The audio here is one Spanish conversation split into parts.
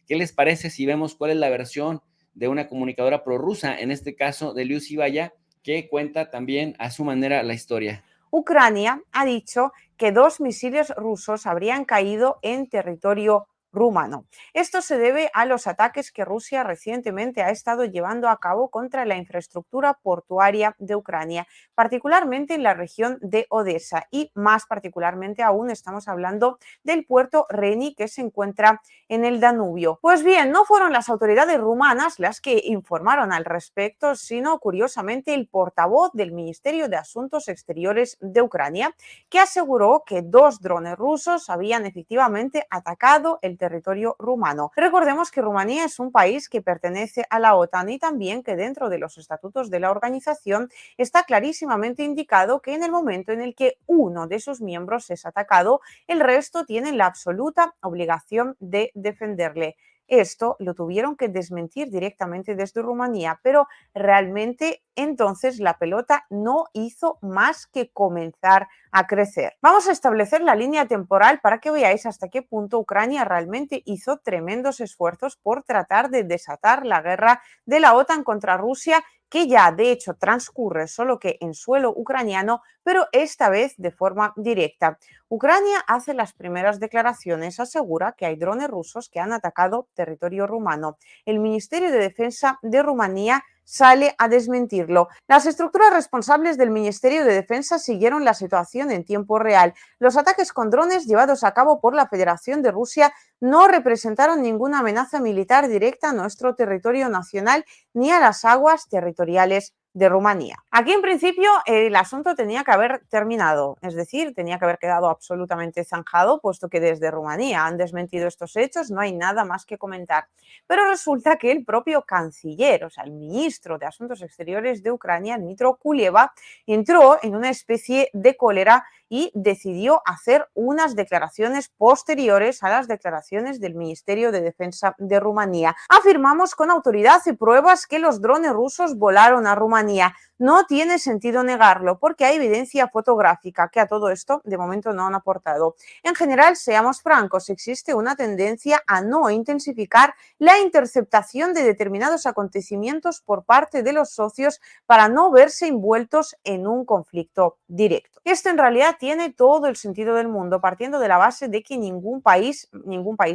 ¿Qué les parece si vemos cuál es la versión de una comunicadora prorrusa, en este caso de Lyuboshevaya, que cuenta también a su manera la historia? Ucrania ha dicho que 2 misiles rusos habrían caído en territorio rumano. Esto se debe a los ataques que Rusia recientemente ha estado llevando a cabo contra la infraestructura portuaria de Ucrania, particularmente en la región de Odessa, y más particularmente aún estamos hablando del puerto Reni, que se encuentra en el Danubio. Pues bien, no fueron las autoridades rumanas las que informaron al respecto, sino curiosamente el portavoz del Ministerio de Asuntos Exteriores de Ucrania, que aseguró que 2 drones rusos habían efectivamente atacado el territorio rumano. Recordemos que Rumanía es un país que pertenece a la OTAN y también que dentro de los estatutos de la organización está clarísimamente indicado que en el momento en el que uno de sus miembros es atacado, el resto tienen la absoluta obligación de defenderle. Esto lo tuvieron que desmentir directamente desde Rumanía, pero realmente entonces la pelota no hizo más que comenzar a crecer. Vamos a establecer la línea temporal para que veáis hasta qué punto Ucrania realmente hizo tremendos esfuerzos por tratar de desatar la guerra de la OTAN contra Rusia, que ya de hecho transcurre solo que en suelo ucraniano, pero esta vez de forma directa. Ucrania hace las primeras declaraciones, asegura que hay drones rusos que han atacado territorio rumano. El Ministerio de Defensa de Rumanía sale a desmentirlo. Las estructuras responsables del Ministerio de Defensa siguieron la situación en tiempo real. Los ataques con drones llevados a cabo por la Federación de Rusia no representaron ninguna amenaza militar directa a nuestro territorio nacional ni a las aguas territoriales de Rumanía. Aquí en principio el asunto tenía que haber terminado, es decir, tenía que haber quedado absolutamente zanjado, puesto que desde Rumanía han desmentido estos hechos, no hay nada más que comentar. Pero resulta que el propio canciller, o sea, el ministro de Asuntos Exteriores de Ucrania, Dmytro Kuleba, entró en una especie de cólera y decidió hacer unas declaraciones posteriores a las declaraciones del Ministerio de Defensa de Rumanía. Afirmamos con autoridad y pruebas que los drones rusos volaron a Rumanía. No tiene sentido negarlo porque hay evidencia fotográfica que a todo esto de momento no han aportado. En general, seamos francos, existe una tendencia a no intensificar la interceptación de determinados acontecimientos por parte de los socios para no verse envueltos en un conflicto directo. Esto en realidad tiene todo el sentido del mundo, partiendo de la base de que ningún país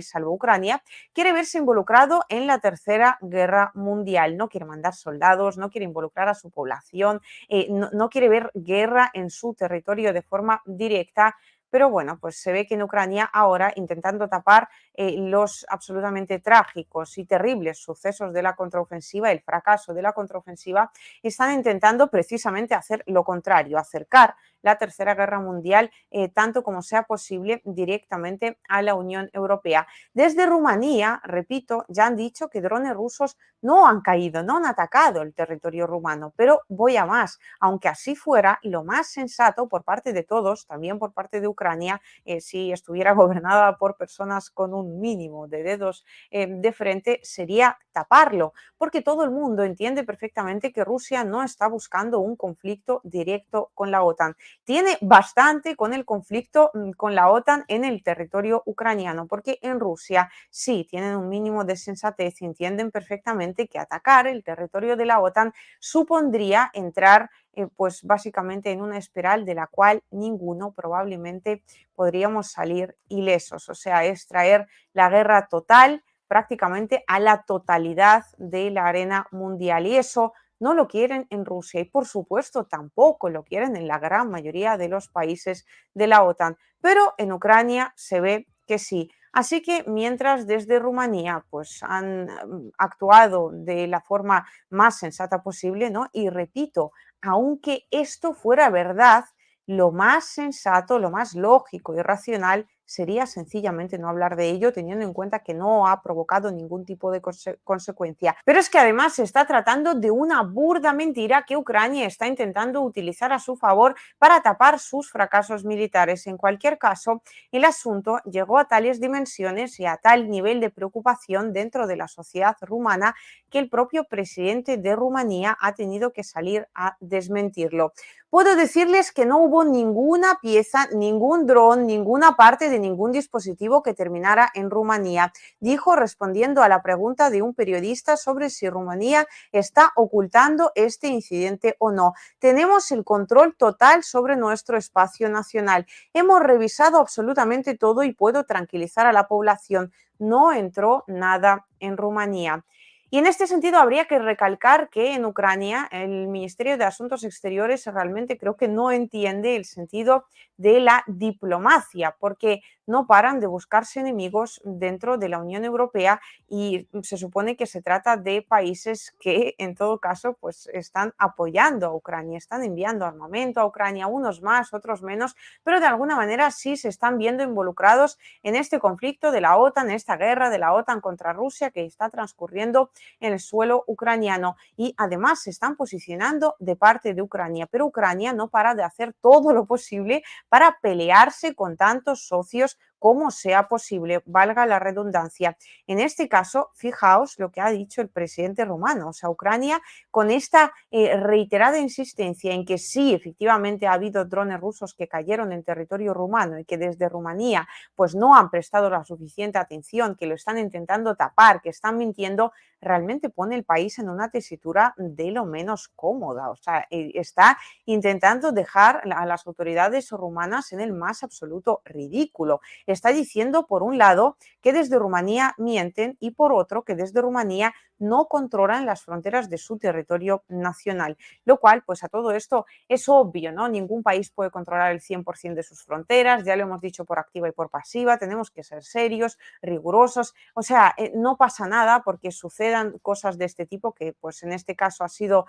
salvo Ucrania, quiere verse involucrado en la Tercera Guerra Mundial. No quiere mandar soldados, no quiere involucrar a su población, no quiere ver guerra en su territorio de forma directa. Pero bueno, pues se ve que en Ucrania ahora, intentando tapar los absolutamente trágicos y terribles sucesos de la contraofensiva, el fracaso de la contraofensiva, están intentando precisamente hacer lo contrario, acercar la Tercera Guerra Mundial tanto como sea posible directamente a la Unión Europea. Desde Rumanía, repito, ya han dicho que drones rusos no han caído, no han atacado el territorio rumano, pero voy a más. Aunque así fuera, lo más sensato por parte de todos, también por parte de Ucrania, si estuviera gobernada por personas con un mínimo de dedos de frente, sería taparlo, porque todo el mundo entiende perfectamente que Rusia no está buscando un conflicto directo con la OTAN. Tiene bastante con el conflicto con la OTAN en el territorio ucraniano, porque en Rusia sí tienen un mínimo de sensatez y entienden perfectamente que atacar el territorio de la OTAN supondría entrar pues básicamente en una espiral de la cual ninguno probablemente podríamos salir ilesos, o sea, es traer la guerra total prácticamente a la totalidad de la arena mundial, y eso no lo quieren en Rusia y por supuesto tampoco lo quieren en la gran mayoría de los países de la OTAN, pero en Ucrania se ve que sí. Así que mientras desde Rumanía pues han actuado de la forma más sensata posible, ¿no? Y repito, aunque esto fuera verdad, lo más sensato, lo más lógico y racional sería sencillamente no hablar de ello, teniendo en cuenta que no ha provocado ningún tipo de consecuencia. Pero es que además se está tratando de una burda mentira que Ucrania está intentando utilizar a su favor para tapar sus fracasos militares. En cualquier caso, el asunto llegó a tales dimensiones y a tal nivel de preocupación dentro de la sociedad rumana que el propio presidente de Rumanía ha tenido que salir a desmentirlo. puedo decirles que no hubo ninguna pieza, ningún dron, ninguna parte de ningún dispositivo que terminara en Rumanía, dijo respondiendo a la pregunta de un periodista sobre si Rumanía está ocultando este incidente o no. Tenemos el control total sobre nuestro espacio nacional. Hemos revisado absolutamente todo y puedo tranquilizar a la población. No entró nada en Rumanía. Y en este sentido habría que recalcar que en Ucrania el Ministerio de Asuntos Exteriores realmente creo que no entiende el sentido de la diplomacia, porque no paran de buscarse enemigos dentro de la Unión Europea y se supone que se trata de países que en todo caso pues están apoyando a Ucrania, están enviando armamento a Ucrania, unos más, otros menos, pero de alguna manera sí se están viendo involucrados en este conflicto de la OTAN, en esta guerra de la OTAN contra Rusia que está transcurriendo en el suelo ucraniano y además se están posicionando de parte de Ucrania, pero Ucrania no para de hacer todo lo posible para pelearse con tantos socios como sea posible, valga la redundancia. En este caso, fijaos lo que ha dicho el presidente rumano, o sea, Ucrania con esta reiterada insistencia en que sí, efectivamente ha habido drones rusos que cayeron en territorio rumano y que desde Rumanía pues no han prestado la suficiente atención, que lo están intentando tapar, que están mintiendo, realmente pone el país en una tesitura de lo menos cómoda. O sea, está intentando dejar a las autoridades rumanas en el más absoluto ridículo. Está diciendo, por un lado, que desde Rumanía mienten y por otro, que desde Rumanía no controlan las fronteras de su territorio nacional, lo cual, pues a todo esto es obvio, ¿no? Ningún país puede controlar el 100% de sus fronteras, ya lo hemos dicho por activa y por pasiva, tenemos que ser serios, rigurosos, o sea, no pasa nada porque sucedan cosas de este tipo, que pues en este caso ha sido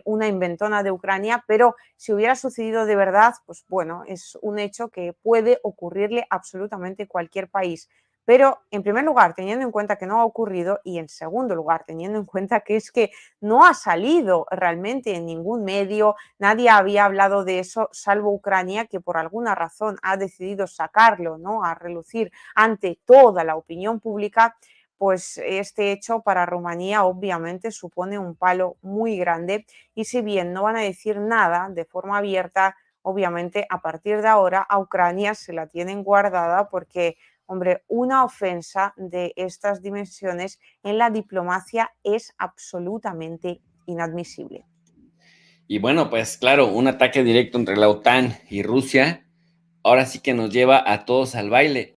una inventona de Ucrania, pero si hubiera sucedido de verdad, pues bueno, es un hecho que puede ocurrirle absolutamente cualquier país. Pero, en primer lugar, teniendo en cuenta que no ha ocurrido y, en segundo lugar, teniendo en cuenta que es que no ha salido realmente en ningún medio, nadie había hablado de eso, salvo Ucrania, que por alguna razón ha decidido sacarlo, ¿no?, a relucir ante toda la opinión pública, pues este hecho para Rumanía obviamente supone un palo muy grande y si bien no van a decir nada de forma abierta, obviamente a partir de ahora a Ucrania se la tienen guardada porque, hombre, una ofensa de estas dimensiones en la diplomacia es absolutamente inadmisible. Y bueno, pues claro, un ataque directo entre la OTAN y Rusia ahora sí que nos lleva a todos al baile.